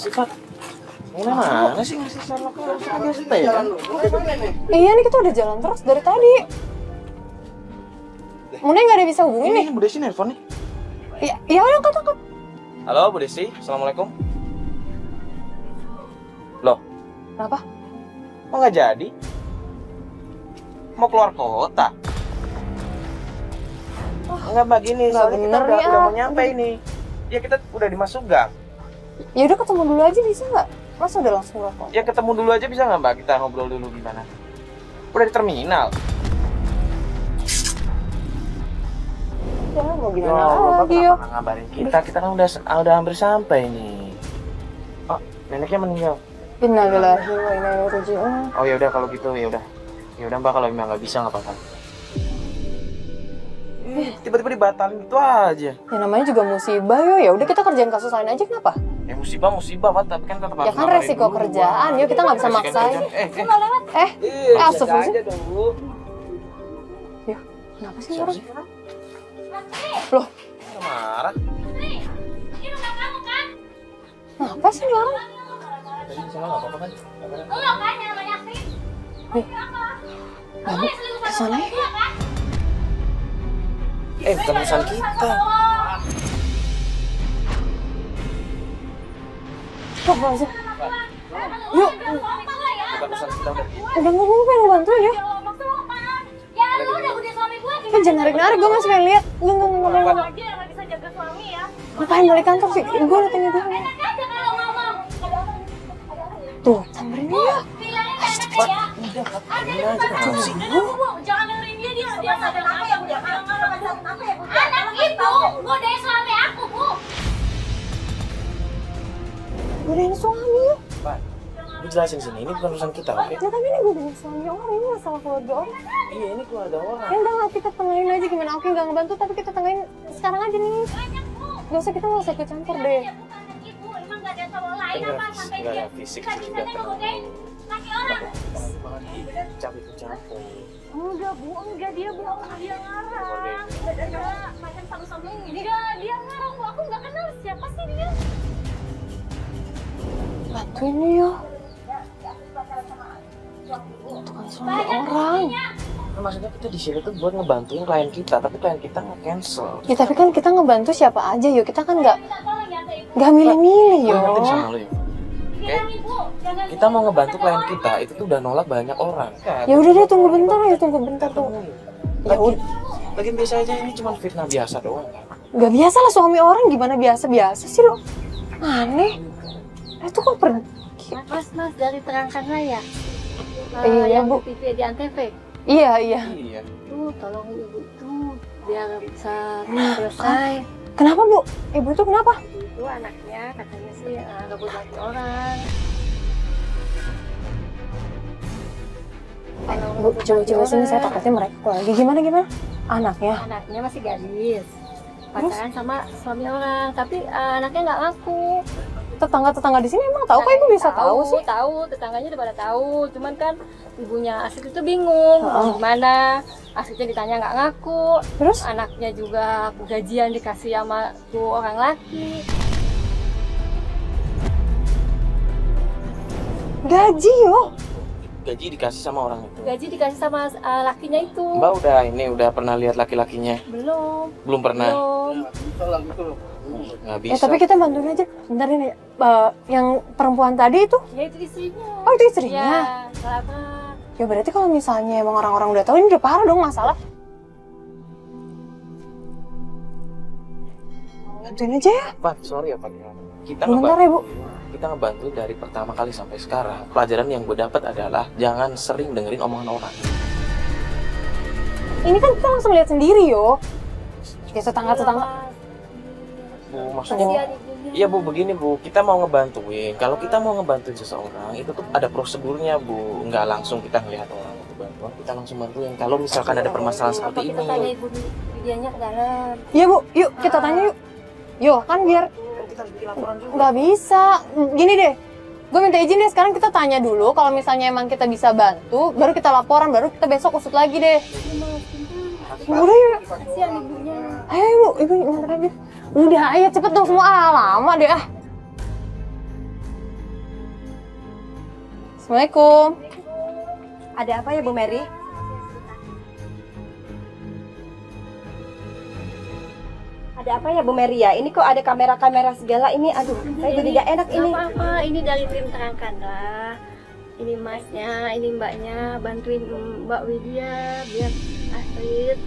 sih, Pak? Gimana sih ngasih salam ke setia? Iya nih kita udah jalan terus dari tadi. Mune nggak ada bisa hubungin nih. Ini Bu Desi nelfon nih. Ya udah angkat. Halo Bu Desi, Assalamualaikum. Loh, Kenapa? kok nggak jadi? Mau keluar kota? Enggak begini, nggak soalnya kita bener ya. udah mau nyampe ini. Ya kita udah di Masuk Gang. Ya udah ketemu dulu aja bisa nggak? Masa udah langsung keluar? Ya ketemu dulu aja bisa nggak Mbak? Kita ngobrol dulu gimana? Udah di terminal. Ya mau Ya, gimana Bapak lagi yo? kenapa nggak ngabarin kita? Kita kan udah hampir sampai nih. Oh, neneknya meninggal. Innalillahi wa inna ilaihi raji'un. Oh ya udah kalau gitu ya udah. Ya udah Mbak, kalau memang nggak bisa nggak apa-apa. Tiba-tiba dibatalin gitu aja. Ya namanya juga musibah yo. Ya udah kita kerjain kasus lain aja kenapa? Ya musibah Pak, tapi kan tetap Ya harus kan ngabarin resiko dulu. kerjaan. Yuk kita nggak bisa Resiko maksain. kerjaan. Astagfirullah. Yo, kenapa sih orang? Loh, Udah marah. kenapa sih ini orang? Tadi di sana nggak apa-apa kan? Babu, kesana ya? Bukan urusan kita. Astagfirullahaladzim. Yuk, Bukan urusan kita udah. udah ngomong pengen bantuin ya. Jangan narik-narik, gue masih pengen lihat. Enggak. Ngapain balik kantor sih? Gue liatin itu. Tuh, samperin dia. Jangan dengerin dia sadar apa ya, Bu? Anak itu godain suami aku, Bu. Godain suami yuk. Pak, lu jelasin sini, ini bukan urusan kita, oke? Ya tapi ini godain suami orang, ini masalah keluarga orang. Iya, ini keluarga orang. Ya udah nggak kita tengahin aja gimana? Oke nggak ngebantu tapi kita tengahin sekarang aja nih. Gak usah kita ikut campur deh. Bukan ibu, emang gak ada cowok lain apa sampai Enggak dia ya, fisik bukan sih bisa juga ngegodain kaki orang. Campur. Enggak, Bu, enggak dia bohong, dia ngarang. Enggak, macam sama-sama ini. Enggak, dia ngarang, Bu. Aku enggak kenal siapa sih dia. Bantuin nih yo. Itu kan suami orang. Nah, maksudnya kita di sini tuh buat ngebantuin klien kita, tapi klien kita nge-cancel. Ya tapi kan kita ngebantu siapa aja yo. Kita kan nggak milih-milih yo. Gue ngerti sama lu ya. Bilang Ibu, jangan Kita mau ngebantu klien kita, itu tuh udah nolak banyak orang. Ya udah deh tunggu bentar ya tunggu bentar tuh. Ya udah. Lagi biasa aja, ini cuma fitnah biasa doang kan. Gak biasa lah suami orang gimana biasa sih lo. Aneh. Itu kok pergi. Mas dari Terangkan Raya. Iya, yang Bu. di TV di Antv. Iya. Iya. Tuh, tolong ibu tuh biar bisa Nah, selesai. Kenapa Bu? Ibu tuh kenapa? Itu anaknya katanya sih rebut laki orang. Bu, coba sini saya takutnya mereka lagi gimana? Anaknya? Anaknya masih gadis. Pacaran sama suami orang, tapi anaknya nggak ngaku. Tetangga di sini emang tahu kok ibu bisa tahu sih? Tahu, tetangganya udah pada tahu. Cuman kan ibunya Asit itu bingung mau gimana. Asitnya ditanya nggak ngaku. Terus? Anaknya juga gajian dikasih sama tuh orang laki. Gaji yo. Gaji dikasih sama orang itu. Gaji dikasih sama lakinya itu. Mbak udah pernah lihat laki-lakinya? Belum pernah. Belum. Nggak bisa. Ya tapi kita bantuin aja. Bentar ini yang perempuan tadi itu. Ya itu istrinya. Oh itu istrinya. Ya, selamat. Ya berarti kalau misalnya emang orang-orang udah tahu ini udah parah dong masalah. Bantuin aja ya. Pak, sorry ya Pak. Bentar ya Bu. Kita ngebantu dari pertama kali sampai sekarang. Pelajaran yang gue dapat adalah jangan sering dengerin omongan orang. Ini kan kita langsung lihat sendiri yo. Ya tetangga. Bu, maksudnya Kasihan ibunya. iya Bu, begini Bu, kita mau ngebantuin. Kalau kita mau ngebantuin seseorang, itu tuh ada prosedurnya Bu. Nggak langsung kita ngelihat orang itu bantuan, kita langsung bantuin. Kalau misalkan ada permasalahan Apa seperti kita tanya ini. ibu Widianya ke dalam. Iya Bu, yuk kita tanya yuk. Yo kan biar Kita harus bikin laporan juga. nggak bisa. Gini deh, gue minta izin deh sekarang kita tanya dulu. Kalau misalnya emang kita bisa bantu, baru kita laporan, baru kita besok usut lagi deh. Udah yuk. Kasihan ibunya. Ayo ibu nganter aja. Udah ayo cepet dong semua lama deh ah. Assalamualaikum. Ada apa ya Bu Mary? Ada apa ya Bu Mary ya? Ini kok ada kamera-kamera segala ini. Aduh, saya jadi gak enak ini. Nggak apa-apa, ini dari tim terangkan lah. Ini masnya, ini mbaknya, bantuin Mbak Widya biar Astrid.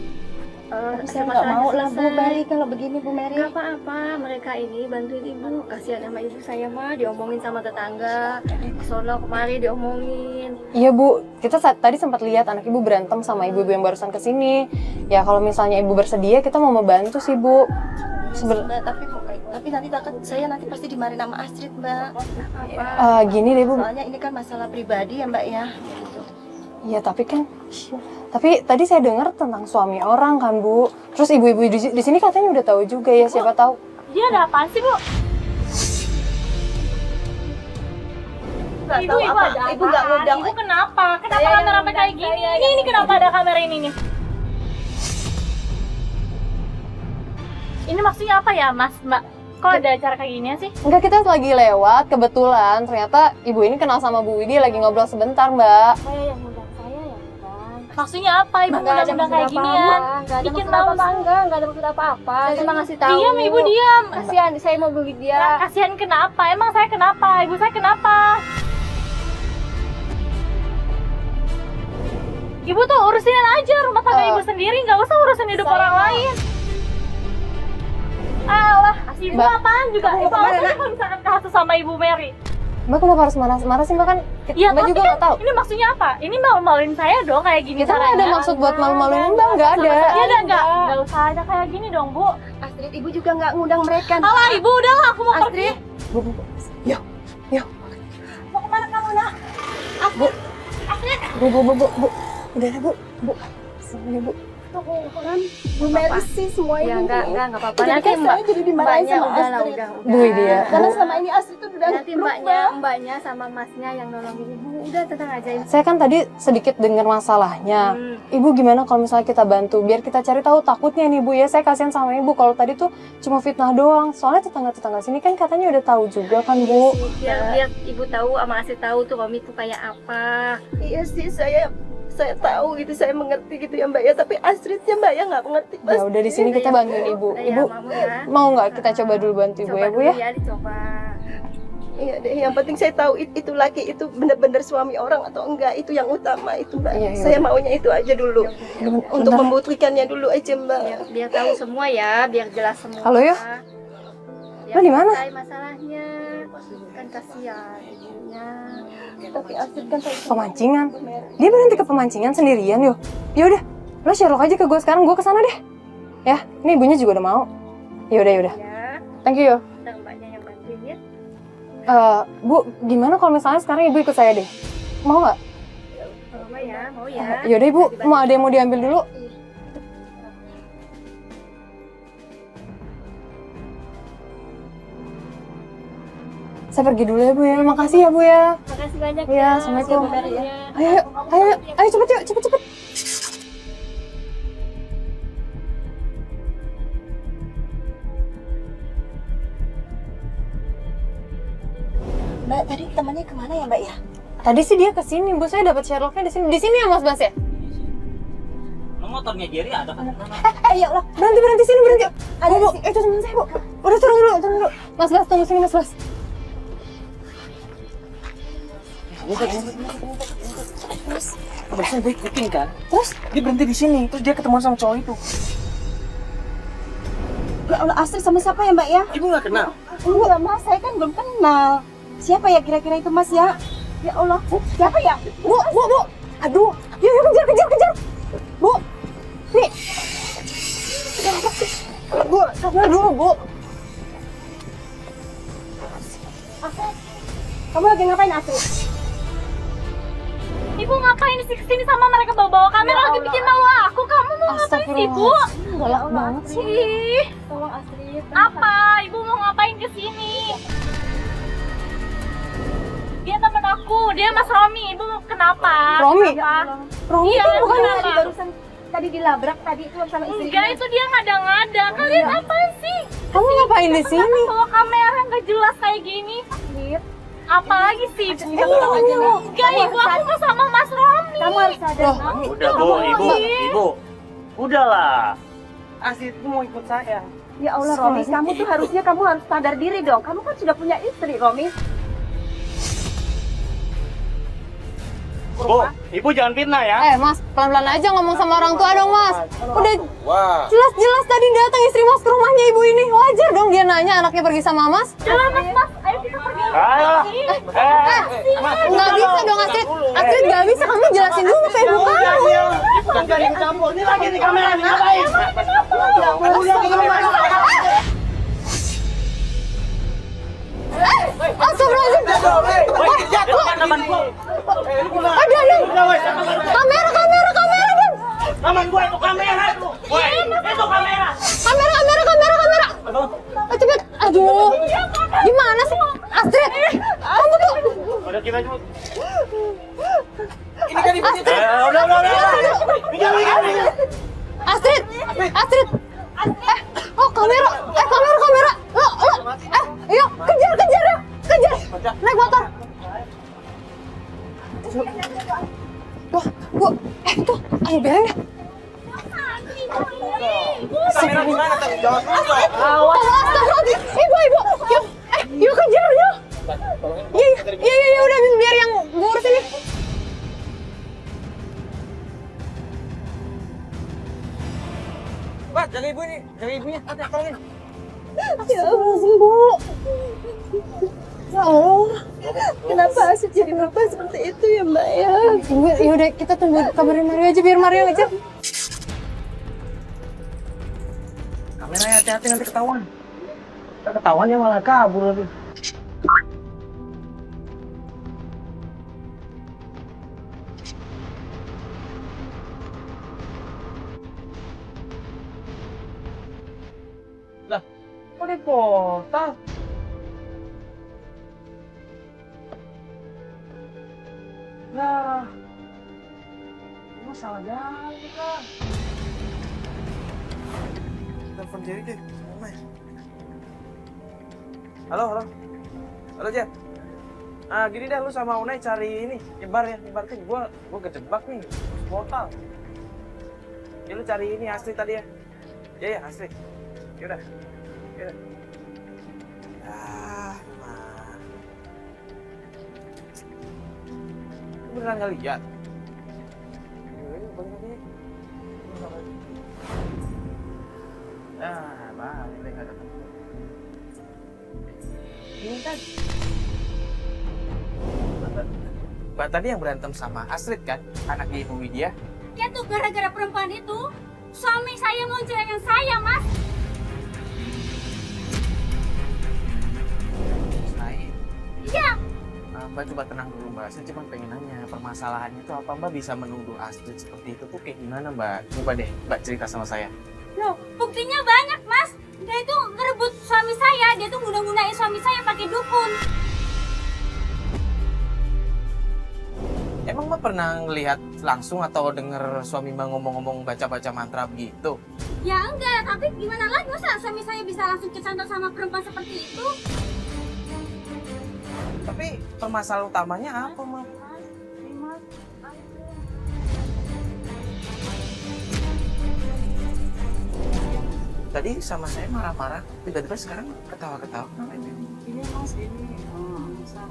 Tapi saya nggak mau lah Bu Mary kalau begini Bu Mary. Gak apa-apa, mereka ini bantuin ibu. Kasihan sama ibu saya mah, diomongin sama tetangga. Sono kemari diomongin. Iya Bu, kita tadi sempat lihat anak ibu berantem sama ibu-ibu yang barusan kesini. Ya kalau misalnya ibu bersedia, kita mau membantu sih Bu. Mbak, tapi nanti takut saya nanti pasti dimarahin sama Astrid Mbak. Gini deh Bu. Soalnya ini kan masalah pribadi ya Mbak ya. Iya tapi tadi saya dengar tentang suami orang kan Bu. Terus ibu-ibu di sini katanya udah tahu juga ya, siapa tahu. Dia ada apaan sih, Bu? Nggak tahu apa, ibu nggak ngundang. Ibu kenapa? Kenapa kamera sampai kayak gini? Ini kenapa ada kamera ini nih? Ini maksudnya apa ya, Mas, Mbak? Kok ada acara kayak gini sih? Enggak, kita lagi lewat, kebetulan ternyata ibu ini kenal sama Bu Widi, lagi ngobrol sebentar Mbak. Saya yang ngundang, saya yang ngundang. Maksudnya apa? Ibu undang-undang kayak ginian? Bikin malu. Enggak ada maksud apa-apa. Saya cuma ngasih tahu. Diam, Ibu, diam. Kasihan, saya mau beli dia. Kasihan kenapa? Emang saya kenapa? Ibu saya kenapa? Ibu tuh urusin aja rumah tangga ibu sendiri, nggak usah urusin hidup orang lain. Alah, ibu Mbak. apaan juga? Ibu kemana, apa kalau misalkan kasus sama Ibu Mary? Mbak kenapa harus marah sih Mbak, kan Ya, Mbak tapi juga kan nggak tahu. ini maksudnya apa? Ini malu-maluin saya dong kayak gini Kita nggak ada caranya. maksud buat malu-maluin Mbak, nggak ada. Ya udah nggak usah ada kayak gini dong, Bu. Astrid, ibu juga nggak ngundang mereka. Alah, Ibu udahlah, aku mau pergi. Astrid, Yuk, Mau kemana kamu, Nak? Bu, udah deh Bu, sampai Bu. Bu Mary sih semua Ya ini. enggak apa-apa. Jadi Nanti kan saya jadi dimarahin mbaknya sama udah lah, Astrid. udah. Bu Widya. Karena selama ini Astrid tuh udah Nanti mbaknya sama masnya yang nolongin ibu. Udah tenang aja. Saya kan tadi sedikit dengar masalahnya. Ibu gimana kalau misalnya kita bantu, biar kita cari tahu takutnya nih Bu ya. Saya kasihan sama ibu kalau tadi tuh cuma fitnah doang. Soalnya tetangga-tetangga sini kan katanya udah tahu juga kan Bu. Biar ibu tahu sama Astrid tahu tuh Romi tuh kayak apa. Iya sih, saya tahu gitu, saya mengerti gitu ya Mbak ya, tapi Astridnya Mbak ya nggak mengerti. Ya udah di sini kita bantuin ibu. Udah Ibu ya, Mamu ya. mau nggak kita coba dulu bantu ibu Coba ya Bu dulu ya? ya, dicoba. Iya deh, yang penting saya tahu itu laki itu benar-benar suami orang atau enggak, itu yang utama itu Mbak. Iya, iya. Saya maunya itu aja dulu. Untuk Bentar. membuktikannya dulu aja Mbak. Biar tahu semua ya, biar jelas semua. Halo, ya? Biar Lo di mana? selesai masalahnya. Kan kasihan ibunya. Tapi Astrid kan saya Pemancingan. Dia berhenti ke pemancingan sendirian yo. Ya udah, lo Sherlock aja ke gue sekarang, gue kesana deh. Ya, ini ibunya juga udah mau. Ya udah. Ya, Thank you yo. ntar mbaknya yang bantuin ya. Bu, gimana kalau misalnya sekarang ibu ikut saya deh? Mau nggak? Mau ya. Yaudah ibu, mau ada yang mau diambil dulu? Saya pergi dulu ya Bu ya, makasih ya Bu ya. Makasih banyak Iya, ya. Assalamualaikum. Sebenarnya. Ayo cepet yuk, cepet. Mbak, tadi temannya kemana ya Mbak ya? Tadi sih dia kesini Bu, saya dapat Sherlocknya di sini. Di sini ya Mas Bas ya? Lo motornya Jerry ada kan? Ya Allah, Berhenti sini, berhenti. ada Bu, sih. itu teman saya Bu. Udah turun dulu. Mas Bas, tunggu sini Mas Bas. Barusan gue ikutin kan, Terus? dia berhenti di sini, terus dia ketemu sama cowok itu. Ya Allah, Astrid sama siapa ya Mbak ya? Ibu nggak kenal? Enggak Mas, saya kan belum kenal. Siapa ya kira-kira itu Mas ya? Ya Allah, siapa ya? Bu. Aduh, yuk kejar. Bu, nih. Bu, sabar dulu Bu. Kamu lagi ngapain Astrid? Ibu ngapain sih kesini sama mereka bawa-bawa kamera lagi bikin malu aku? Kamu mau ngapain sih, Bu? Galak banget sih. Ih, Tolong Astrid. apa? Ibu mau ngapain kesini? Dia temen aku, dia Mas Romi. Ibu kenapa? Romi? Kenapa? Romi Iya, itu bukan kenapa? Barusan tadi dilabrak tadi itu sama istrinya. Enggak, itu dia ngada-ngada. Kalian apa sih? Kamu ngapain di sini? Bawa kamera nggak jelas kayak gini. Apalagi sih? Enggak, Ibu, aku mau sama Mas Romi. Kamu harus sadar. Udah Bu, Ibu. Udahlah. Astrid itu mau ikut saya. Ya Allah Romi, kamu tuh harusnya kamu harus sadar diri dong. Kamu kan sudah punya istri Romi. Bu, Ibu jangan fitnah ya. Mas, pelan-pelan aja ngomong sama orang tua dong, Mas. Udah Wah. jelas-jelas tadi datang istri Mas ke rumahnya ibu ini. Wajar dong dia nanya anaknya pergi sama Mas. Jalan, Mas. Ayo kita pergi. Ayolah. Nggak bisa dong, Astrid. Astrid nggak bisa, kamu jelasin dulu ke ibu kamu. Bukan jadi campur. Ini lagi di kamera nih, ngapain? Astagfirullahaladzim. Ada. Kamera dong. Taman gua itu kamera tuh. Itu kamera. Kamera. Cepet. Aduh. Gimana sih, Astrid? Kamu tuh. Udah kita cepet. Ini kan ibunya. Udah. Minggir. Astrid. Kamera. Yuk, kejar ya. Naik motor. Bu, tuh, ayo biarin deh. Kamera di mana tadi? Jawab dulu dong. Astagfirullahaladzim. Ibu. Yuk kejar, yuk. Iya, udah biar yang gue urus ini. Pak, jaga ibu ini. Jaga ibunya. Tolongin. Ya Allah, Bu. Ya Allah. Kenapa Astrid jadi berubah seperti itu ya Mbak ya? Ya udah kita tunggu kabarin Mario aja biar Mario ngejar. Kameranya hati-hati nanti ketahuan. Ketahuannya malah kabur lagi. Lah, kok dipotong? Nah, ini salah jalan kak. Telepon Jerry deh, Mama. Halo, Jet. Gini dah, lu sama Unai cari ini, nyebar kan gua kejebak nih, portal. Ya lu cari ini Astrid tadi ya. Ya, Astrid. Yaudah. Mah. Lu beneran nggak lihat? Balik deh, nggak ketemu. Ini kan Mbak tadi yang berantem sama Astrid kan, anaknya Ibu Widya. Ya tuh gara-gara perempuan itu, suami saya mau ceraikan saya, Mas. Selain, Iya. Mbak coba tenang dulu Mbak, saya cuma pengen nanya permasalahannya itu apa Mbak bisa menuduh Astrid seperti itu tuh kayak gimana Mbak? Coba deh Mbak cerita sama saya. Loh, buktinya banyak, Mas. Dia itu ngerebut suami saya, dia tuh guna-gunain suami saya pakai dukun. Emang Mbak pernah ngelihat langsung atau denger suami Mbak ngomong-ngomong baca-baca mantra begitu? Ya enggak, tapi gimana lagi masa suami saya bisa langsung kecantol sama perempuan seperti itu? Tapi permasalahan utamanya apa Mbak? Tadi sama saya marah-marah, tiba-tiba sekarang ketawa-ketawa. Ini mas, ini besar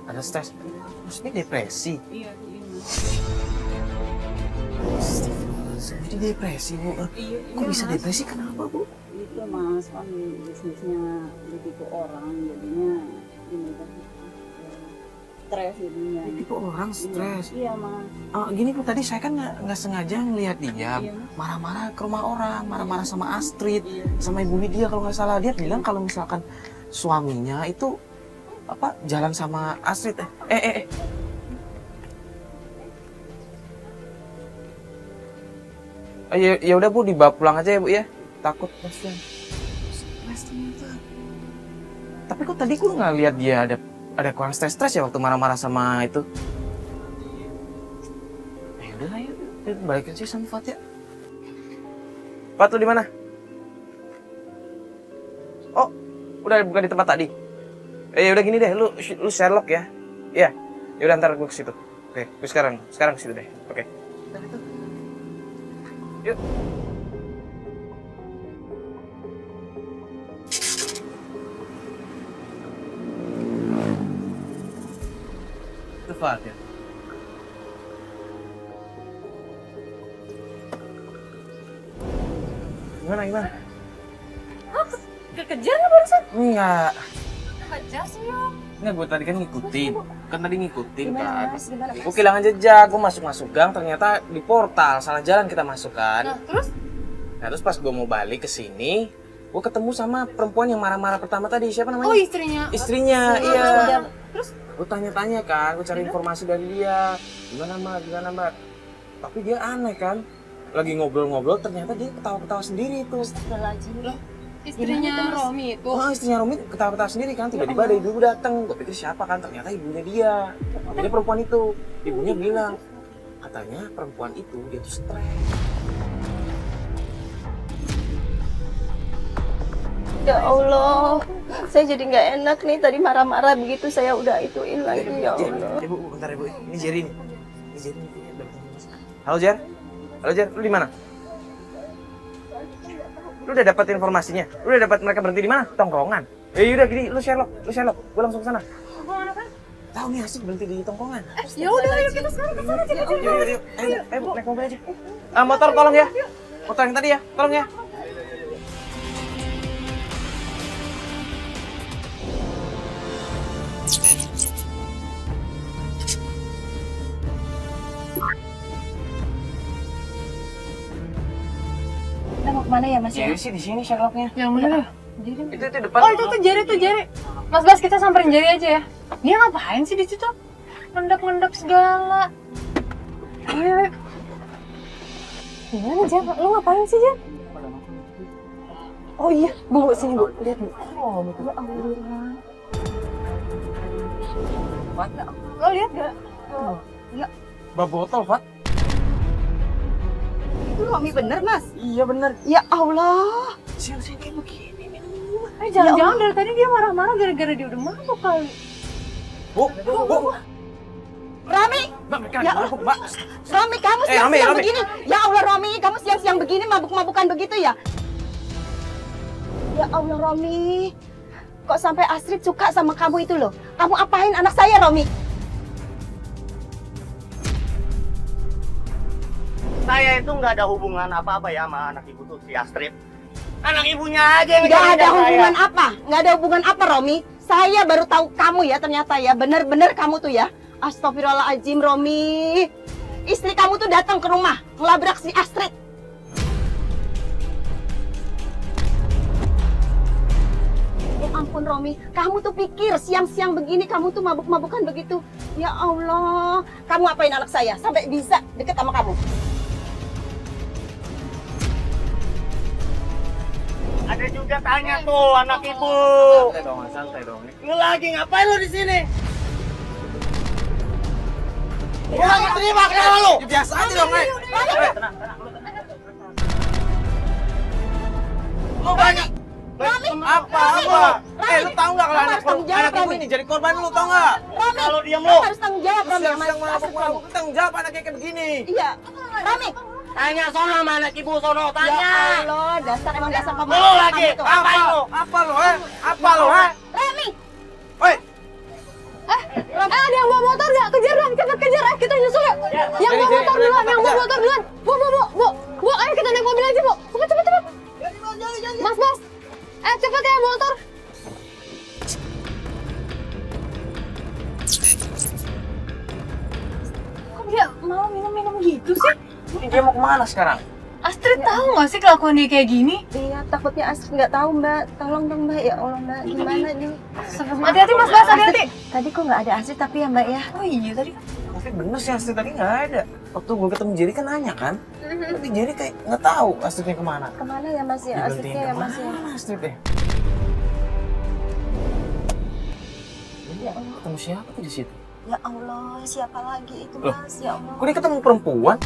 Ada stres. Terus ini depresi. Iya, ini. Jadi depresi Bu. Iya, Kok bisa depresi? Kenapa Bu? Itu mas kan bisnisnya begitu orang jadinya ini kan stres jadinya. Tipe orang stres. Iya mas. Gini Bu, tadi saya kan nggak sengaja ngelihat dia Iya. marah-marah ke rumah orang, marah-marah sama Astrid, sama Ibu Widya kalau nggak salah. Dia bilang kalau misalkan suaminya itu jalan sama Astrid. Ya udah Bu, dibawa pulang aja ya Bu ya. Takut kasihan. Stres ternyata. Tapi kok tadi gue nggak lihat dia ada kurang stres ya waktu marah-marah sama itu. Ya udah lah ya, balik aja sama Fat ya. Fat, lu di mana? Udah bukan di tempat tadi. Udah gini deh, lu Sherlock ya. Iya. Ya udah ntar gue ke situ. Oke, gue sekarang ke situ deh. Oke. Yuk. Tepat ya. Gimana? Kekejar nggak barusan? Enggak. Kekejar sih ya. Enggak, gue tadi kan ngikutin. Kan tadi ngikutin Gimana kan. mas? Gimana mas? Gue kehilangan jejak, gue masuk gang ternyata di portal, salah jalan kita masuk kan. Nah terus pas gue mau balik ke sini, gue ketemu sama perempuan yang marah-marah pertama tadi, siapa namanya? Oh istrinya. Istrinya, Sudah. iya. Terus? Gue tanya-tanya kan, gue cari informasi dari dia. Gimana mbak? Tapi dia aneh kan. Lagi ngobrol-ngobrol, ternyata dia ketawa-ketawa sendiri tuh. Istrinya Romi itu. Oh, istrinya Romi ketawa-ketawa sendiri kan. Tiba-tiba ada ibu datang. Gue pikir siapa kan, ternyata ibunya dia. Jadi perempuan itu. Ibunya bilang, katanya perempuan itu dia tuh stres. Ya Allah, saya jadi nggak enak nih. Tadi marah-marah begitu, saya udah ituin lagi. Ya Allah. Ibu, bentar ibu. Ini Jerry nih. Ini Jerry nih. Halo Jer. Lu di mana? Lu udah dapat informasinya? Lu udah dapat mereka berhenti di mana? Tongkongan. Udah gini, lu Sherlock. Gue langsung ke sana. Tongkongan apa? Tahu nih asik berhenti di tongkongan. Ya udah, ayo kita sekarang ke sana. Yuk. Ayo, Bu, naik mobil aja. Motor tolong ya. Motor yang tadi ya, tolong ya. Kita mau kemana ya mas ya? Jerry sih di sini Sherlocknya. Yang mana ya? Itu depan. Oh itu tuh Jerry. Mas Bas kita samperin Jerry aja ya. Dia ngapain sih di situ? Ngendap segala. Ayo. Gimana Jer? Lu ngapain sih Jer? Oh iya, Bu sini Bu, lihat Bu. Oh, ya Allah. Fat, Lo lihat gak? bawa botol, Fat. Itu Romi bener mas? Iya bener. Ya Allah. Siang-siang kayak begini. Jangan-jangan dari tadi dia marah-marah gara-gara dia udah mabuk kali. Bu. Romi, Mbak, mereka Ya lagi mabuk, Mbak. Romi kamu siang-siang Romi. begini. Ya Allah Romi, kamu siang-siang begini mabuk-mabukan begitu ya? Ya Allah Romi, kok sampai Astrid suka sama kamu itu loh? Kamu apain anak saya Romi? Saya itu nggak ada hubungan apa-apa ya sama anak ibu tuh, si Astrid. Anak ibunya aja yang Nggak ngejagain ada saya. hubungan apa? Nggak ada hubungan apa Romi? Saya baru tahu kamu ya ternyata ya, bener-bener kamu tuh ya. Astagfirullahaladzim Romi. Istri kamu tuh datang ke rumah, ngelabrak si Astrid. Ya ampun Romi, kamu tuh pikir siang-siang begini kamu tuh mabuk-mabukan begitu. Ya Allah, kamu apain anak saya sampai bisa deket sama kamu? Ada juga tanya tuh anak ibu. Santai dong. Lu lagi ngapain lu di sini? Gua nggak terima kenapa lu? Ya, biasa aja dong, Lu banyak. Apa? Lu tahu nggak kalau Kamu harus tanggung jawab, anak ibu Romi. ini jadi korban lu tau nggak? Romi, Kalau diam kamu lu. harus tanggung jawab Romi sama Siang-siang Astrid kamu. mabuk, tanggung jawab anaknya kayak begini. Iya, Romi. Tanya sono sama anak ibu sono, Ya tanya. Allah, emang dasar kamu. Lu lagi, Kamu tuh. ngapain lu? Apa lu? Romi, Woi, Ada yang bawa motor gak? Kejar dong, cepet kejar, kita nyusul yuk. Yang bawa motor duluan, Bu, ayo kita naik mobil aja, Bu. Cepet. Mas Bas, cepet ya motor. Kok dia mau minum gitu sih? ini dia mau kemana sekarang? Astrid tahu gak sih kelakuan dia kayak gini? iya takutnya Astrid nggak tahu Mbak. Tolong dong Mbak, ya Allah Mbak, gimana nih? Hati-hati Mas Bas, hati-hati. Tadi kok nggak ada Astrid tapi ya Mbak ya? Oh iya tadi kan. Tapi bener sih Astrid tadi nggak ada. Waktu gue ketemu Jerry kan nanya kan. Tapi Jerry kayak nggak tahu Astridnya kemana. Kemana ya Mas ya? Astridnya ya Mas ya? Kemana Astridnya? Ketemu siapa tuh di situ? Ya Allah, siapa lagi itu Loh. Mas? Ya Allah. Kok dia ketemu perempuan?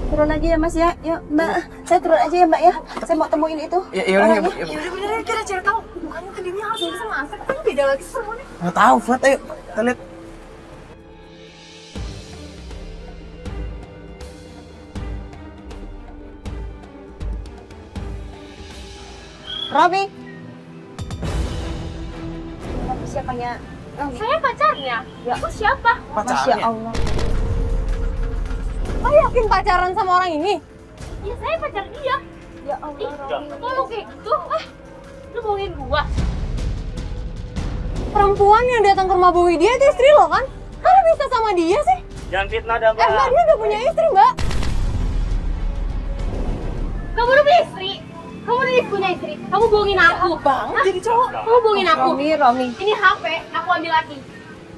Turun aja ya Mas ya. Yuk Mbak, saya turun aja ya Mbak ya. Saya mau temuin itu. Ya udah ya, Bu. Ya udah bener ya, kita cari tahu. Bukannya ke dirinya harus bisa masak, kan beda lagi semuanya. Nggak tahu, Fat. Ayo, kita lihat. Romi. Siapanya? Romi. Saya pacarnya. Itu siapa? Masya Pacarnya. Allah. Lo yakin pacaran sama orang ini? Ya saya pacar dia. Ya Allah, Romi. Kok lu kayak gitu? Lu bohongin gua. Perempuan yang datang ke rumah Bu Widya itu istri lo kan? Kalo bisa sama dia sih? Jangan fitnah dah, Mbak, Mbak. dia udah punya istri, Mbak. Kamu udah punya istri. Kamu udah punya istri. Kamu bohongin aku. Banget jadi cowok. Kamu bohongin aku. Romi. Ini HP, aku ambil lagi.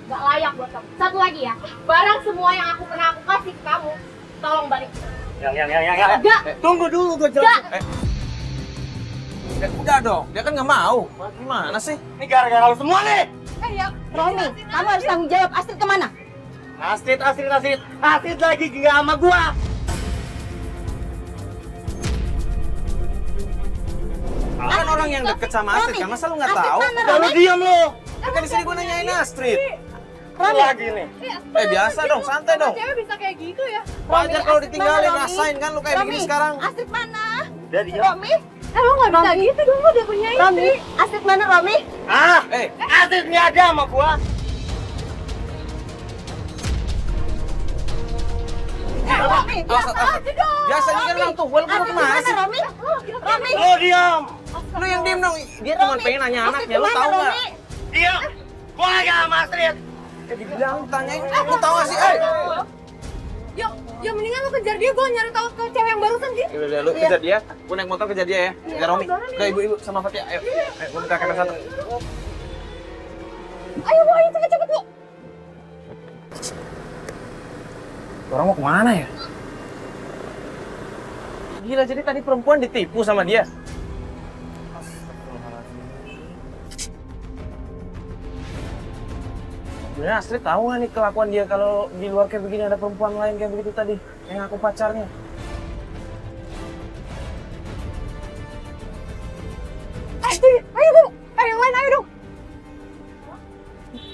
Gak layak buat kamu. Satu lagi ya. Barang semua yang aku pernah aku kasih ke kamu, tolong balik. Yang. Gak. Tunggu dulu, gue jelasin. Udah dong, dia kan nggak mau. Gimana sih? Ini gara-gara lu semua nih. Romi, kamu harus tanggung jawab. Astrid kemana? Astrid lagi nggak sama gua. Kan orang yang deket sama Astrid kan, masa lu nggak tahu? Astrid mana, Kalau Romi? diam lu. Kan di sini gue nanyain Astrid. Lu lagi nih. Biasa dong, santai dong. Cewek bisa kayak gitu ya? Wajar kalau ditinggalin, Romi? rasain kan lu kayak Romi, begini sekarang. Astrid mana? Udah diam. Romi? Emang nggak bisa gitu dong, lo udah punya istri. Romi? Astrid mana, Romi? Ah, Astrid nggak ada sama gua. Romi? Biasa ini kan orang tua, lu mau kemana sih? Romi? Romi? Lu diam. Lu yang diem dong, dia cuma pengen nanya anaknya, lu tahu nggak? Diam. Gua nggak sama Astrid. Dibilang tanyain, lu tahu nggak sih? Ya mendingan lo kejar dia, gue nyari tahu ke cewek yang barusan sih. Udah, lu kejar dia, gue naik motor kejar dia ya. Ya Romi, udah ibu-ibu sama Fatia, ayo. Ayo, gue minta kamera satu. Ayo Bu, ayo cepet-cepet Bu. Orang mau kemana ya? Gila, jadi tadi perempuan ditipu sama dia. Sebenarnya Astrid tahu nggak nih kelakuan dia kalau di luar kayak begini ada perempuan lain kayak begitu tadi yang aku pacarnya. Ayo Bu, ayo yang lain, ayo dong.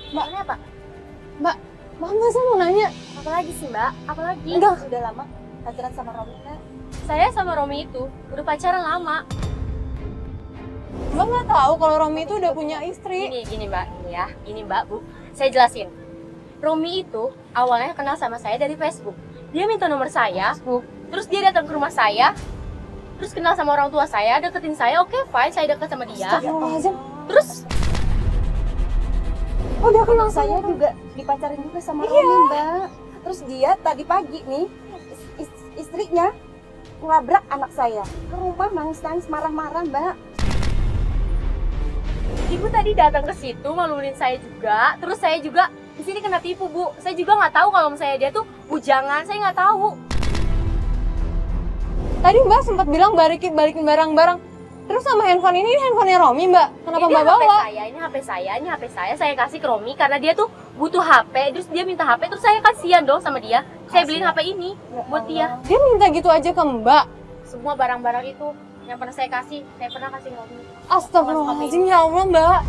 Mbak, kenapa? Mbak, saya mau nanya. Apa lagi sih, Mbak? Apa lagi? Enggak. Sudah lama pacaran sama Romi kan? Saya sama Romi itu udah pacaran lama. Mbak nggak tahu kalau Romi itu udah punya istri. Gini Mbak, ini ya. Ini Mbak, Bu. Saya jelasin. Romi itu awalnya kenal sama saya dari Facebook. Dia minta nomor saya, terus dia datang ke rumah saya, terus kenal sama orang tua saya, deketin saya, oke fine, saya deket sama dia. Astagfirullahaladzim. Terus Oh, dia kenal Saya saya. juga dipacarin juga sama Romi, Mbak. Terus dia tadi pagi nih, istrinya ngelabrak anak saya. Ke rumah nangis-nangis marah-marah, Mbak. ibu tadi datang ke situ malumin saya juga, terus saya juga di sini kena tipu Bu. Saya juga nggak tahu kalau misalnya dia tuh bujangan, saya nggak tahu. Tadi Mbak sempat bilang balikin barang-barang. Terus sama handphone ini handphonenya Romi Mbak. Kenapa Ini Mbak HP bawa? ini HP saya kasih ke Romi karena dia tuh butuh HP, terus dia minta HP, terus saya kasihan dong sama dia. Saya beliin HP ini buat dia. Dia minta gitu aja ke Mbak. Semua barang-barang itu yang pernah saya pernah kasih ke Romi. Astagfirullahaladzim, ya Allah Mbak.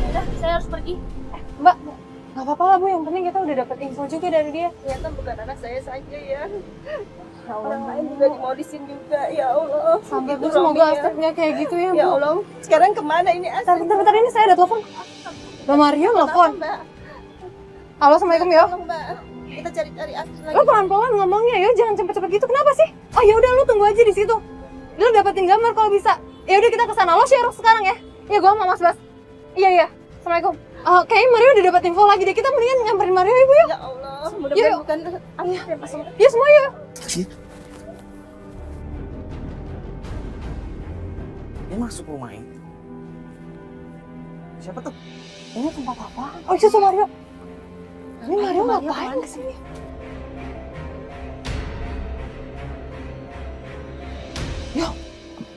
Udah, saya harus pergi. Mbak, nggak apa-apa lah Bu, yang penting kita udah dapet info juga dari dia. Ternyata bukan anak saya saja ya. Ya Orang lain juga dimodisin juga, ya Allah. Sampai Gitu, Bu, semoga Romi, ya. Astridnya kayak gitu ya Bu. Ya Allah, sekarang kemana ini Astrid? Bentar, ini saya ada telepon. Mbak Mario nelfon. Mbak, Halo, Assalamualaikum ya. tolong Mbak. Kita cari-cari Astrid lagi. Lo pelan-pelan ngomongnya ya, jangan cepet-cepet gitu. Kenapa sih? Oh ya udah, lu tunggu aja di situ. Lu dapetin gambar kalau bisa. Ya udah kita kesana. Lo share sekarang ya. Ya gua sama Mas Bas. Iya. Assalamualaikum. Kayaknya Mario udah dapat info lagi deh. Kita mendingan nyamperin Mario ya Bu ya. Ya Allah, mudah-mudahan Yuk. bukan Astrid ya Pak. Ya semua ya. Dia masuk rumah ini. Siapa tuh? Ini tempat apa? Oh itu Mario. Ini Mario ngapain kesini? Yo,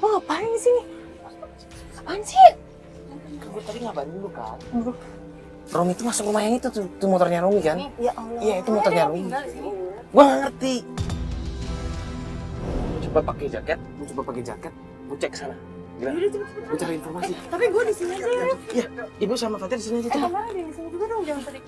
lo ngapain di sini? Apaan sih? Gue tadi ngabarin lu kan. Romi itu masuk rumah yang itu tuh, motornya Romi kan? Ya Allah. Iya, itu motornya Romi. Gua nggak ngerti. Coba pakai jaket, gua cek sana. Gila, gua cari informasi. Tapi gue di sini aja ya. Iya, ibu sama Fatir di sini aja. Coba. Kamera ada di sini juga dong, jangan tadi.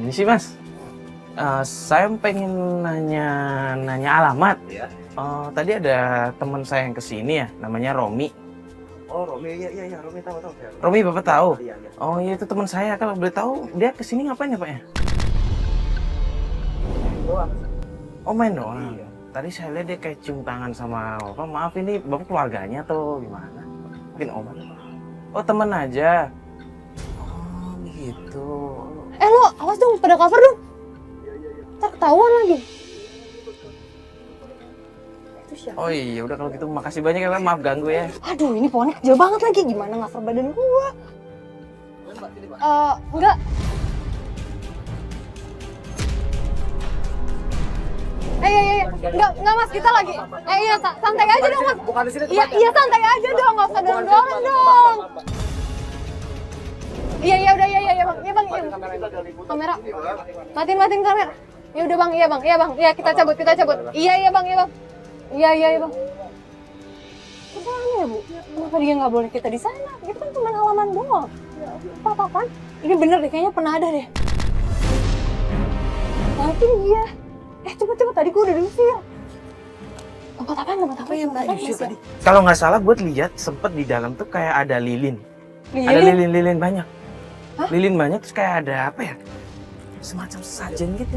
Ini sih Mas, saya pengen nanya alamat. Ya. Tadi ada teman saya yang kesini ya, namanya Romi. Oh, Romi, iya, Romi tahu. Romi Bapak tahu? Iya. Oh iya, itu teman saya. Kalau boleh tahu, dia kesini ngapain ya Pak ya? Oh main doang. Iya. Tadi saya lihat dia kayak cium tangan sama Bapak. Maaf, ini Bapak keluarganya atau gimana? Mungkin Om. Oh teman aja. Oh gitu. Lo awas dong, pada cover dong. Ntar ketahuan lagi. Itu siapa? Oh iya, udah kalau gitu makasih banyak ya Pak. Maaf ganggu ya. Aduh, ini pohonnya kecil banget lagi. Gimana cover badan gua? Enggak. Enggak Mas, kita lagi. Iya, santai aja dong Mas. Bukan di sini. Iya santai aja dong, nggak usah dorong dong. Iya Bang, iya Bang. Kamera, matiin kamera. Ya udah Bang, iya Bang. Iya kita cabut. Iya Bang. Iya Bang. Kesana ya Bu? Kenapa dia nggak boleh kita di sana? Itu kan cuma halaman doang. Apa-apaan? Ini bener deh, kayaknya pernah ada deh. Mungkin iya. Coba tadi gua udah diusir. Tempat apa yang Mbak diusir tadi? Kalau nggak salah buat lihat sempet di dalam tuh kayak ada lilin. Ada lilin banyak. Hah? Lilin banyak terus kayak ada apa ya? Semacam sajen gitu.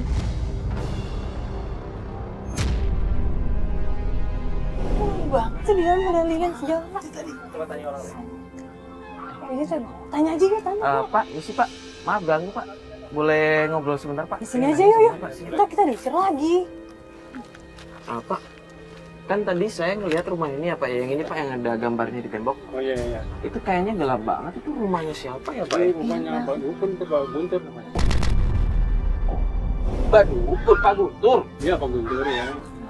Banget sih di dalam ada lilin segala. Coba tanya orang. Iya, tanya aja ya, tanya. Pak, misi Pak. Maaf ganggu Pak. Boleh ngobrol sebentar Pak? Di sini aja yuk. Pak, sini. Kita diusir lagi. Pak, kan tadi saya ngelihat rumah ini apa ya? Yang ini Pak yang ada gambarnya di tembok. Oh iya. Itu kayaknya gelap banget. Itu rumahnya siapa ya Pak? Itu rumahnya Pak Dukun tuh, Pak Guntur namanya. Pak Dukun, Pak Guntur. Iya Pak Guntur ya.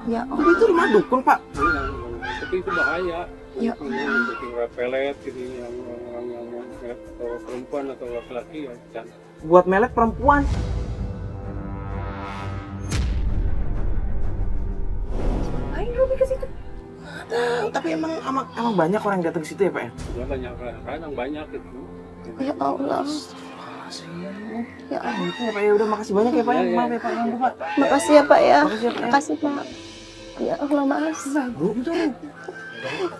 Ya Oh, itu rumah dukun Pak. Iya, tapi itu bahaya. Ya. Bikin pelet gitu yang atau perempuan atau laki-laki ya. Jangan. Buat melet perempuan. Ayo Robi ke situ. Tapi emang banyak orang yang datang ke situ ya Pak ya? Ya banyak kadang banyak gitu. Ya Allah. Ya ampun ya Pak ya, udah makasih banyak ya Pak ya. Maaf ya Pak, ganggu Pak. Makasih ya Pak ya. Makasih ya Pak ya. Makasih Pak. Ya Allah Mas. Bu, betul.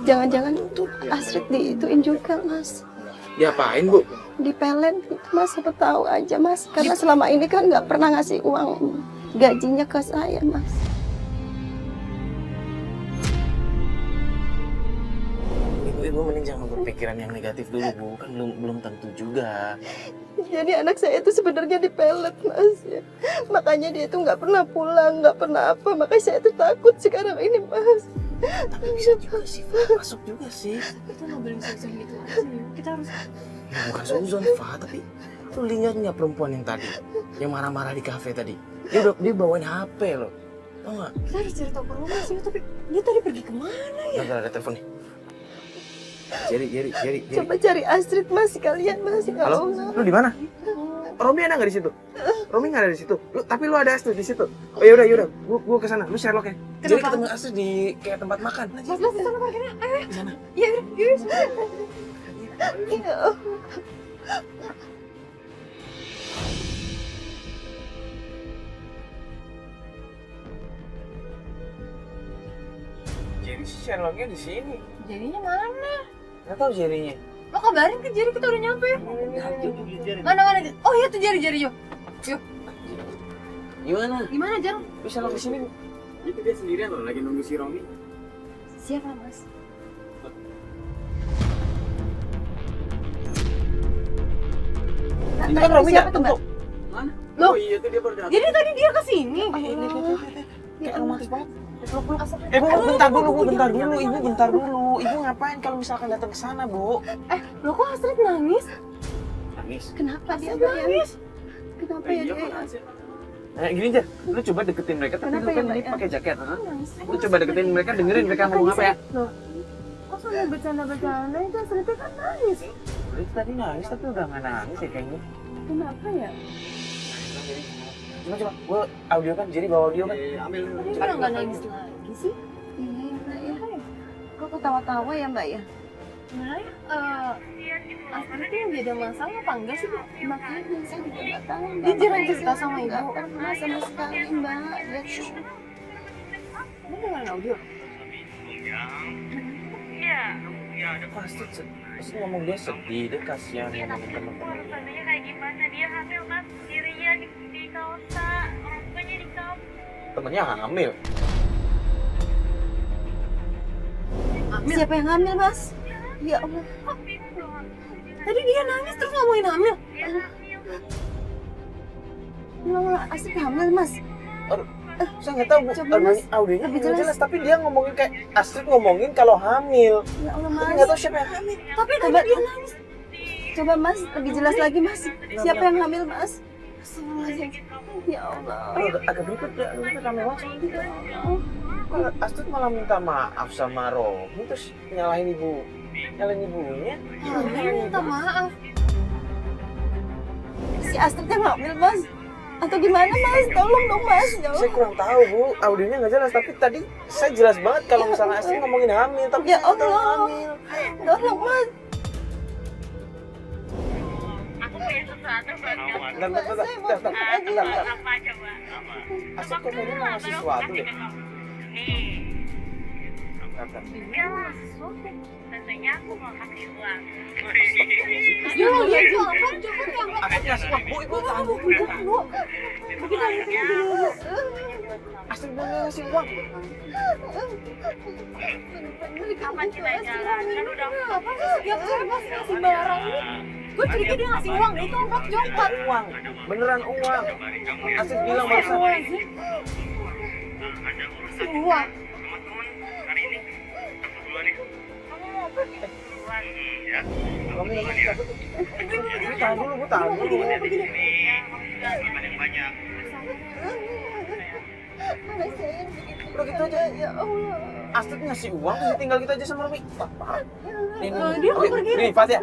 Jangan-jangan tuh Astrid diituin juga Mas. Diapain Bu? Di pelet gitu Mas, siapa tahu aja Mas. Karena selama ini kan nggak pernah ngasih uang gajinya ke saya Mas. Ibu mending jangan berpikiran yang negatif dulu Bu, kan belum tentu juga. Jadi anak saya itu sebenarnya di pelet Mas ya. Makanya dia itu nggak pernah pulang, nggak pernah apa. Makanya saya itu takut sekarang ini Mas. Tapi bisa juga sih, Fa. Masuk juga sih. Kita nggak boleh suzon gitu aja. Kita harus. Ya bukan suzon Fa, tapi lu lihat nggak perempuan yang tadi, yang marah-marah di kafe tadi? Dia bawain HP loh, tau nggak? Kita harus cari tahu rumah sih. Tapi dia tadi pergi kemana ya? Bentar, ada telepon nih. Jerry. Coba cari Astrid Mas sekalian Mas. Ya Halo, Allah. lu di mana? Romi ada nggak di situ? Romi nggak ada di situ. Tapi lu ada Astrid di situ. Oh yaudah, gua kesana. Lu Sherlock ya. Jadi ketemu Astrid di kayak tempat makan. Mas, di sana parkirnya. Ayo. Di sana. Iya, yuk. Ya. Jerry sih Sherlocknya di sini. Jadinya mana? Nggak tahu Jerrynya. Lo kabarin ke Jerry, kita udah nyampe. Mana? Oh iya tuh Jerry yuk. Gimana? Gimana Jar? Lu Sherlock di sini? Itu dia sendirian loh lagi nunggu si Romi. Siapa Mas? Ini kan Romi siapa datang tuh, tuh. Mana? Loh? Oh iya tuh dia baru datang. Jadi tadi dia kesini. Kayak romantis banget. Bu, bentar dulu. Ibu bentar dulu. Ibu ngapain kalau misalkan datang ke sana, Bu? Lo kok Astrid nangis? Nangis. Kenapa dia nangis? Kenapa ya Iya dia? kan Astrid. Gini aja, lu coba deketin mereka, tapi lu kan ini pakai jaket. Lu coba deketin mereka, dengerin mereka ngomong apa ya. Kok sambil bercanda-bercanda itu Astrid kan nangis. Lu tadi nangis, tapi udah nggak nangis ya kayaknya. Kenapa ya? Coba, gua audio kan, jadi bawa audio kan. Tadi udah nggak nangis lagi sih. Iya Mbak ya. Kok ketawa-tawa ya Mbak ya? Sebenarnya Astrid tuh lagi ada masalah apa enggak sih, Bu? Makanya saya juga nggak tahu. Dia jarang cerita sama Nggak ibu. pernah sama sekali Mbak. Dia tuh Kamu dengerin audio? Pasti ngomong dia sedih, dia kasihan ngomongin temen-temen. Rasanya kayak gimana? Dia hamil mas sendirian di kota, orang tuanya di kampung. Temennya hamil. siapa yang hamil Mas? Ya Allah. Tadi dia nangis terus ngomongin hamil. Lola, Astrid hamil Mas. Saya nggak tahu, Bu. Coba, Mas. Audionya Lebih nggak jelas. jelas, tapi dia ngomongin kayak Astrid ngomongin kalau hamil. Ya Allah Tapi Mas. nggak tahu siapa yang hamil. Tapi tadi Coba- dia nangis. Coba Mas, lebih jelas lagi Mas. Siapa yang hamil Mas? Ya Allah. Agak berikut ya, agak rame banget sama dia. Kalau Astrid malah minta maaf sama Romi, terus nyalahin ibunya. Dia minta maaf. Si Astrid yang hamil Mas. Atau gimana Mas? Tolong dong Mas. Ya Saya Allah. kurang tahu, Bu. Audionya nggak jelas, tapi tadi saya jelas banget kalau misalnya Astrid ngomongin hamil, tapi Ya saya nggak tahu Allah. hamil. Tolong Mas. Aku punya sesuatu buat kamu. Bentar. Apa coba? Astrid kok kayaknya ngasih sesuatu deh. Nih, Bentar. enggak lah sesuatu. Tentunya aku mau kasih uang. Dia lagi aja apa? Coba yang Astrid ngasih uang, Bu. Ibu tahan dulu. Astrid mau ngasih uang. Kapan kita jalan? Kan udah apa sih setiap sore Mas ngasih barang ini? Gue curiga dia ngasih uang, itu anak jokat. Uang, beneran uang. Astrid bilang barusan. Uang. Kamu tahan dulu, Bu, tahan dulu. Udah gitu aja. Ya Allah. Astrid ngasih uang, terus tinggal gitu aja sama Romi. Wah, Nih. Dia mau Oke, pergi. Nih, Fatia.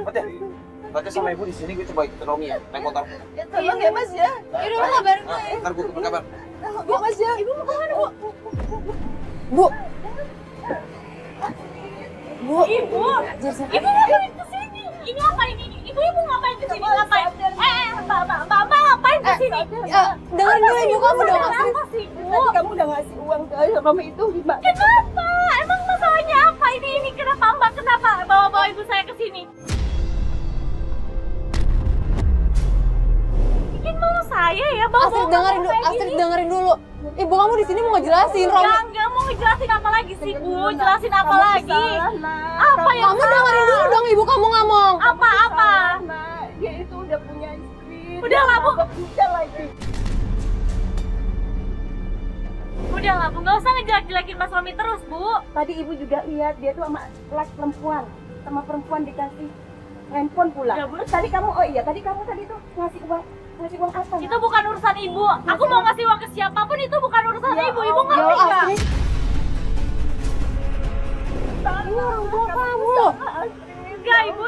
Fatia sama ibu di sini, gue coba ikut Romi ya, naik motor. Ya tolong ya Mas ya. Yaudah lo kabarin gue ya. Ntar gue kabar. Bu Mas ya. Ibu mau kemana, Bu? Bu. Ibu ngapain kesini? Ini ngapain ini? Ibu ngapain kesini? Ngapain? Bapak ngapain kesini? Dengerin dulu ibu kamu dong, Astrid. Apa sih, Bu? Tadi kamu udah ngasih uang ke Romi itu gimana? Kenapa? Emang masalahnya apa ini? Kenapa Mbak? Kenapa bawa ibu saya ke sini? Bikin malu saya ya, bawa Astrid dengerin dulu. Ibu kamu di sini mau ngejelasin, Romi. Enggak mau ngejelasin apa lagi sih, Bu? Jelasin apa lagi? Apa yang Kamu dengerin dulu dong, ibu kamu ngomong. Apa? Dia itu udah punya istri. Udah lah, Bu. Udah lagi. Udah lah, Bu. Nggak usah ngejelek-jelekin Mas Romi terus, Bu. Tadi ibu juga lihat dia tuh sama laki perempuan. Sama perempuan dikasih handphone pula. Ya, Bu. Tadi kamu tadi tuh ngasih uang apa? Itu bukan urusan Ibu. Aku mau ngasih uang ke siapapun itu bukan urusan Ya Ibu. Ibu ngerti Ya, nggak? Astrid. Ini orang tua kamu. Enggak, Ibu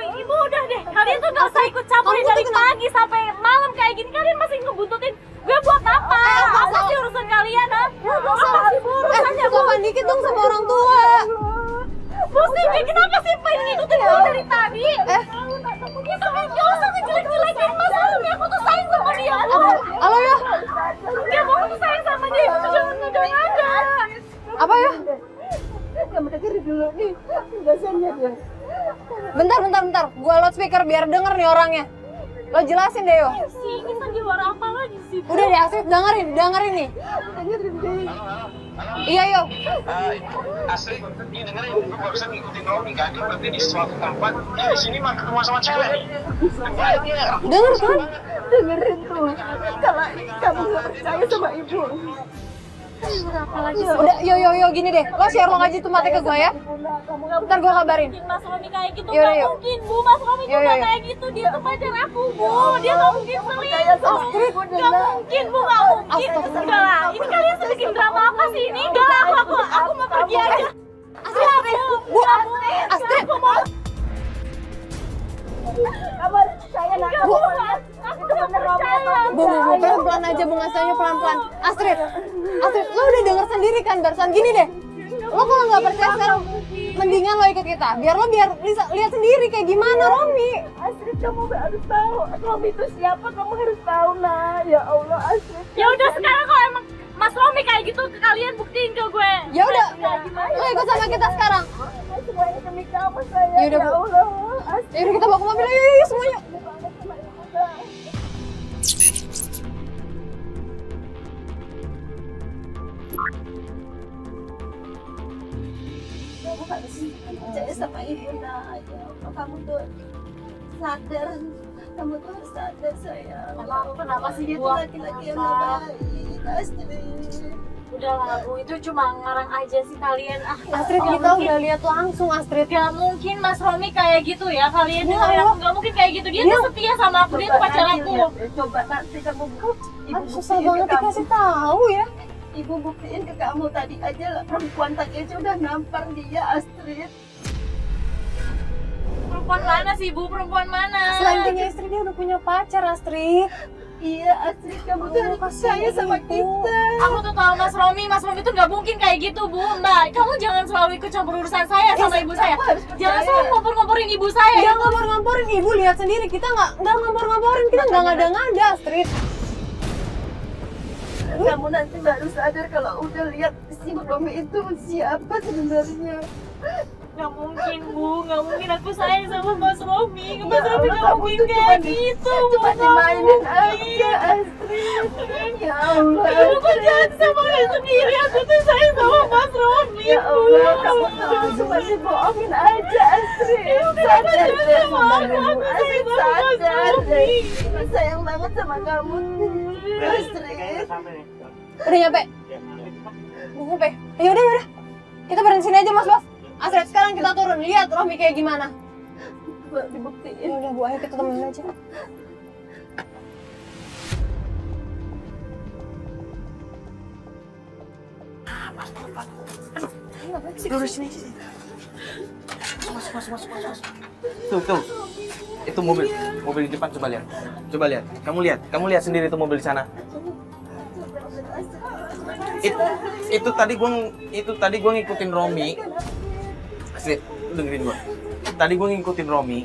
udah deh. Kalian tuh nggak usah ikut campur Kamu tuh dari kenapa? pagi sampai malam kayak gini. Kalian masih ngebuntutin gue buat apa? Apa sih urusan kalian, ha? Apa sih Bu urusannya, Bu? Sopan dikit dong sama orang tua. Bu Sylvie, kenapa sih pengen ngikutin gue dari tadi? Gak usah ngejelek-jelekin Mas Romi. Aku tuh sayang sama dia, Bu. Halo ya. Ya, Bu, aku tuh sayang sama dia. Ibu tuh jangan ngada-ngada. Apa ya? Kamu dengerin dulu nih. Biasanya dia. Bentar. Gua loudspeaker biar denger nih orangnya. Lo jelasin deh, yo. Si ini sandiwara apa lagi sih, Bu? Udah deh, Astrid dengerin nih. Dengerin deh. Iya, yo. Astrid, ini dengerin, gue barusan ngikutin Romi kan, dia berarti di suatu tempat, dia di sini makan rumah sama cewek. Denger kan? Dengerin tuh. Kalau kamu nggak percaya sama ibu, Udah, yo gini deh. Lo share lo aja tuh mati ke gue ya. Ntar gue kabarin. Mas Romi kayak gitu Yaudah, nggak yuk. mungkin Bu, Mas Romi tuh Yuk, nggak yuk. kayak gitu, dia tuh pacar aku Bu, dia nggak mungkin selingkuh, nggak mungkin Bu, nggak mungkin, enggak lah, ini kalian bikin drama apa sih ini? Enggak lah, aku mau pergi aja. Astrid, Bu, Astrid, Aku mau Bu, pelan-pelan aja Bu, ngasihnya pelan-pelan. Astrid, lo udah denger sendiri kan barusan gini deh. Lo kalau nggak percaya sekarang, mendingan lo ikut kita. Biar bisa lihat sendiri kayak gimana Romi. Astrid, kamu harus tahu Romi itu siapa, kamu harus tahu nah. Ya Allah Astrid. Ya udah sekarang kalau emang Mas Romi kayak gitu, kalian buktiin ke gue. Ya udah, lo ikut sama kita sekarang. Semuanya demi kamu sayang. Ya udah, Bu. Allah Astrid. Ya udah kita bawa ke mobil, yuk semuanya. Kamu harus percaya sama ibu nak. Ya Allah, kamu tuh sadar. Kamu tuh harus sadar sayang. Emang kenapa sih Dia Bu? tuh laki-laki yang baik, Astrid. Udahlah Bu, itu cuma ngarang aja sih kalian. Astrid, kita udah lihat langsung Astrid. Gak mungkin Mas Romi kayak gitu ya, kalian dengerin aku, gak mungkin kayak gitu. Dia tuh setia sama aku, dia tuh pacar aku. Coba nanti kamu ibu Susah buktiin banget ke kamu. dikasih tahu ya. Ibu buktiin ke kamu tadi aja lah, perempuan tadi aja udah nampar dia Astrid. Perempuan mana sih Bu, perempuan mana? Selanjutnya istri dia udah punya pacar Astrid. Iya Astrid, kamu tuh harus percaya sama kita. Aku tuh tahu Mas Romi tuh gak mungkin kayak gitu Bu. Mbak, kamu jangan selalu ikut campur urusan saya sama ibu saya. Jangan selalu ngompor-ngomporin ibu saya. Jangan ngompor-ngomporin, ibu lihat sendiri. Kita nggak ngompor-ngomporin, kita nggak ngada-ngada Astrid. Kamu nanti baru sadar kalau udah lihat si Romi itu siapa sebenarnya. Gak mungkin Bu, gak mungkin aku sayang sama Mas Romi. Mas Ya Romi Allah, gak kamu mungkin tuh kayak gitu. cuma dimainin aja Astrid. Ya Allah. Aku jahat sama diri sendiri, aku tuh sayang sama Mas Romi. Ya Allah, kamu tuh cuma dibohongin aja Astrid. Sadar deh sama kamu, Astrid sadar deh. Ibu sayang banget sama kamu Astrid. Udah nyampe? Udah nyampe? Ya udah. Kita berhenti sini aja Mas. Astrid, sekarang kita turun, lihat Romi kayak gimana. Coba dibuktiin. Ya udah Bu, ayo kita temenin aja. Lurus sini. Masuk. Tuh. Itu mobil di depan, coba lihat. Kamu lihat sendiri tuh mobil di sana. Itu tadi gua ngikutin Romi. Astrid, dengerin gua. Tadi gua ngikutin Romi.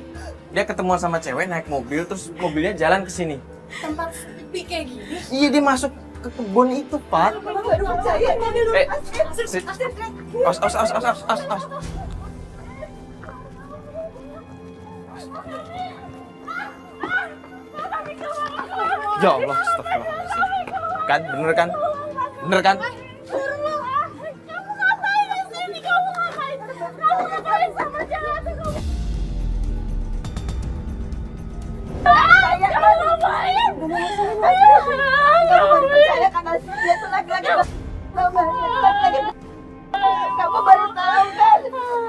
Dia ketemuan sama cewek naik mobil, terus mobilnya jalan ke sini. Tempat sepi kayak gini. Iya, dia masuk ke kebun itu, Pak. Astrid. Os. Ya Allah, astagfirullahaladzim. Kan, bener kan? Kamu ngapain di sini? Kamu ngapain sama jalan kamu? Kamu ngapain? Kamu percaya kan Astrid, dia tuh laki-laki laki-laki. Kamu baru tahu kan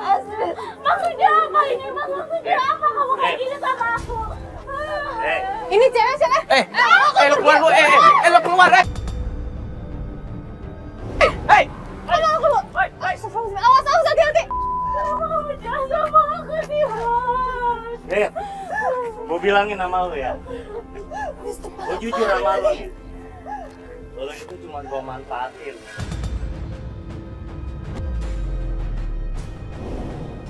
Astrid. Maksudnya apa ini? Maksudnya apa kamu kayak gini sama aku? Ini cewek siapa? Lo keluar, lo keluar, Hei! Awas, hati-hati. Kamu jahat sama aku sih, Mas. Gue bilangin sama lu ya. Gue jujur sama lu nih. Lu itu cuma gue manfaatin.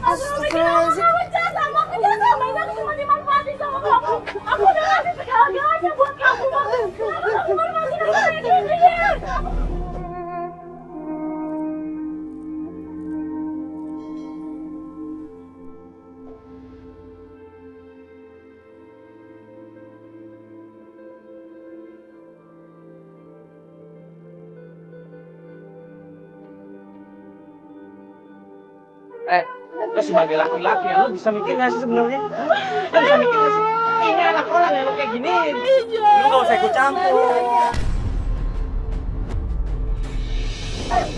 Astagfirullahaladzim. Kamu jahat sama aku, jahat sama ini. Aku cuma dimanfaatin sama kamu. Aku udah ngasih segala-galanya buat kamu. Kamu manfaatin aku kayak gini ya. Lo sebagai laki-laki, lo bisa mikir nggak sih sebenarnya? Lo bisa mikir nggak sih? Ini anak orang yang lo kayak gini. Lo nggak usah ikut campur.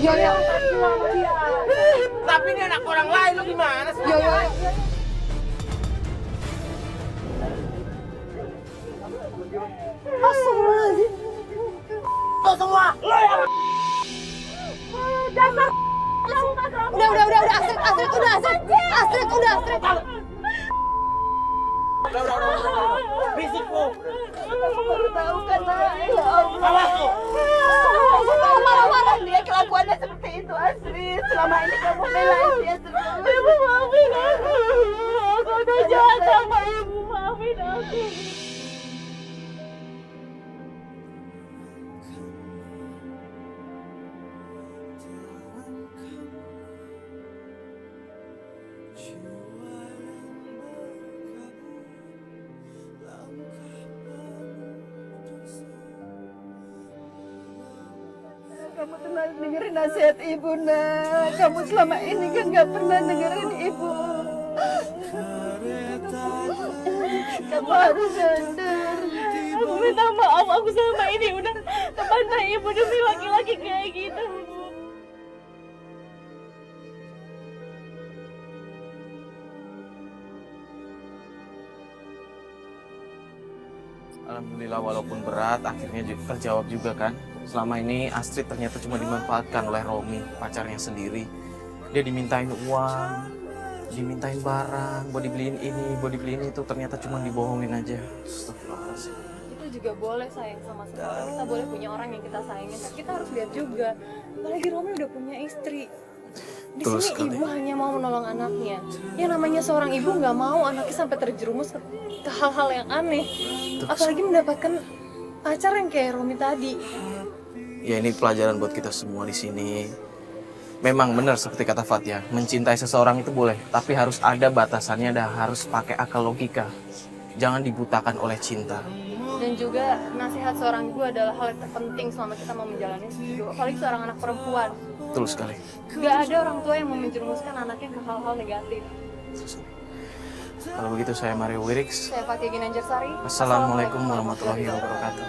Iya. Tapi ini anak orang lain, lu gimana sih? Iya. Astagfirullahaladzim. Lo semua, lo yang Udah, Astrid, udah. Udah. Bisik lu. Baru tahu kan, Nak. Ya Allah. Awas lu. Marah-marah dia kelakuannya seperti itu, Astrid. Selama ini kamu belain dia terus. Ibu maafin aku. Aku udah jahat sama ibu. Maafin aku. Kamu tenang dengerin nasihat ibu, Nak. Kamu selama ini kan gak pernah dengerin ibu. Kamu harus sadar. Aku minta maaf, aku selama ini udah terbantah ibu demi laki-laki kayak gitu. Alhamdulillah walaupun berat akhirnya terjawab juga kan. Selama ini Astrid ternyata cuma dimanfaatkan oleh Romi, pacarnya sendiri. Dia dimintain uang, dimintain barang, buat dibeliin ini, buat dibeliin itu, ternyata cuma dibohongin aja. Astagfirullahaladzim. Kita juga boleh sayang sama seseorang, kita boleh punya orang yang kita sayangin, tapi kita harus lihat juga. Apalagi Romi udah punya istri. Di Betul sini sekali. ibu hanya mau menolong anaknya. Yang namanya seorang ibu nggak mau anaknya sampai terjerumus ke hal-hal yang aneh. Apalagi mendapatkan pacar yang kayak Romi tadi. Ya ini pelajaran buat kita semua di sini. Memang benar seperti kata Fatia, mencintai seseorang itu boleh, tapi harus ada batasannya dan harus pakai akal logika. Jangan dibutakan oleh cinta. Dan juga nasihat seorang ibu adalah hal yang terpenting selama kita mau menjalani hidup. Apalagi seorang anak perempuan. Betul sekali. Gak ada orang tua yang mau menjerumuskan anaknya ke hal-hal negatif. Kalau begitu saya Mario Wiriks. Saya Fatia Ginanjar Sari. Assalamualaikum warahmatullahi wabarakatuh.